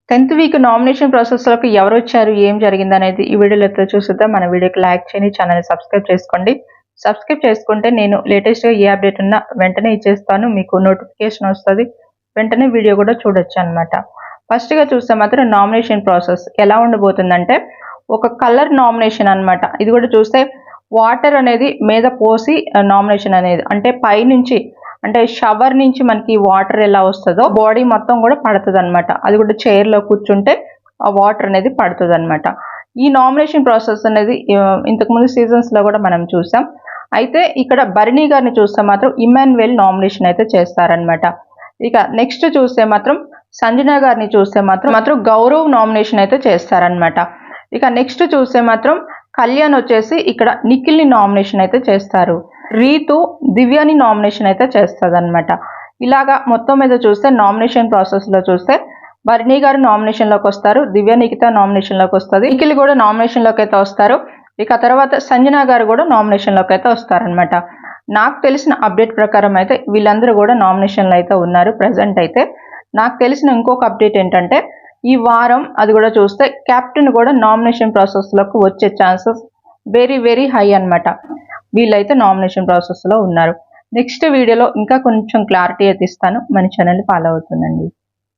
10th week nomination ప్రాసెస్‌లోకి ఎవరొచ్చారు? ఏం జరిగిందనేది ఈ వీడియోలో అయితే చూసేద్దాం. మన వీడియోకి లైక్ చేయండి. ఛానెల్‌ని సబ్స్క్రైబ్ చేసుకోండి. సబ్స్క్రైబ్ చేసుకుంటే నేను లేటెస్ట్‌గా ఏ అప్డేట్ ఉన్నా వెంటనే ఇచ్చేస్తాను. మీకు నోటిఫికేషన్ వస్తది. వెంటనే వీడియో కూడా చూడొచ్చనమాట. ఫస్ట్‌గా చూస్తే మాత్రం నామినేషన్ ప్రాసెస్ ఎలా ఉండబోతుందంటే, ఒక కలర్ నామినేషన్ అనమాట. ఇది కూడా చూస్తే వాటర్ అనేది మీద పోసి నామినేషన్ అనేది అంటే పైనుంచి అంటే షవర్ నుంచి మనకి వాటర్ ఎలా వస్తుందో బాడీ మొత్తం కూడా పడుతుంది అనమాట. అది కూడా చైర్లో కూర్చుంటే ఆ వాటర్ అనేది పడుతుంది అనమాట. ఈ నామినేషన్ ప్రాసెస్ అనేది ఇంతకుముందు సీజన్స్లో కూడా మనం చూసాం. అయితే ఇక్కడ భరణి గారిని చూస్తే మాత్రం ఇమాన్యుయల్ నామినేషన్ అయితే చేస్తారనమాట. ఇక నెక్స్ట్ చూస్తే మాత్రం సంజన గారిని చూస్తే మాత్రం గౌరవ్ నామినేషన్ అయితే చేస్తారనమాట. ఇక నెక్స్ట్ చూస్తే మాత్రం కళ్యాణ్ వచ్చేసి ఇక్కడ నిఖిల్ని నామినేషన్ అయితే చేస్తారు. రీతు దివ్యాని నామినేషన్ అయితే చేస్తుంది అనమాట. ఇలాగా మొత్తం మీద చూస్తే నామినేషన్ ప్రాసెస్లో చూస్తే భరణి గారు నామినేషన్లోకి వస్తారు, దివ్య నిఖిత నామినేషన్లోకి వస్తుంది, నిఖిల్ కూడా నామినేషన్లోకి అయితే వస్తారు. ఇక తర్వాత సంజన గారు కూడా నామినేషన్లోకి అయితే వస్తారనమాట. నాకు తెలిసిన అప్డేట్ ప్రకారం అయితే వీళ్ళందరూ కూడా నామినేషన్లో అయితే ఉన్నారు ప్రజెంట్ అయితే. నాకు తెలిసిన ఇంకొక అప్డేట్ ఏంటంటే ఈ వారం అది కూడా చూస్తే కెప్టెన్ కూడా నామినేషన్ ప్రాసెస్లోకి వచ్చే ఛాన్సెస్ వెరీ వెరీ హై అనమాట. వీళ్ళైతే నామినేషన్ ప్రాసెస్లో ఉన్నారు. నెక్స్ట్ వీడియోలో ఇంకా కొంచెం క్లారిటీ అయితే ఇస్తాను. మన ఛానల్ని ఫాలో అవుతుండండి.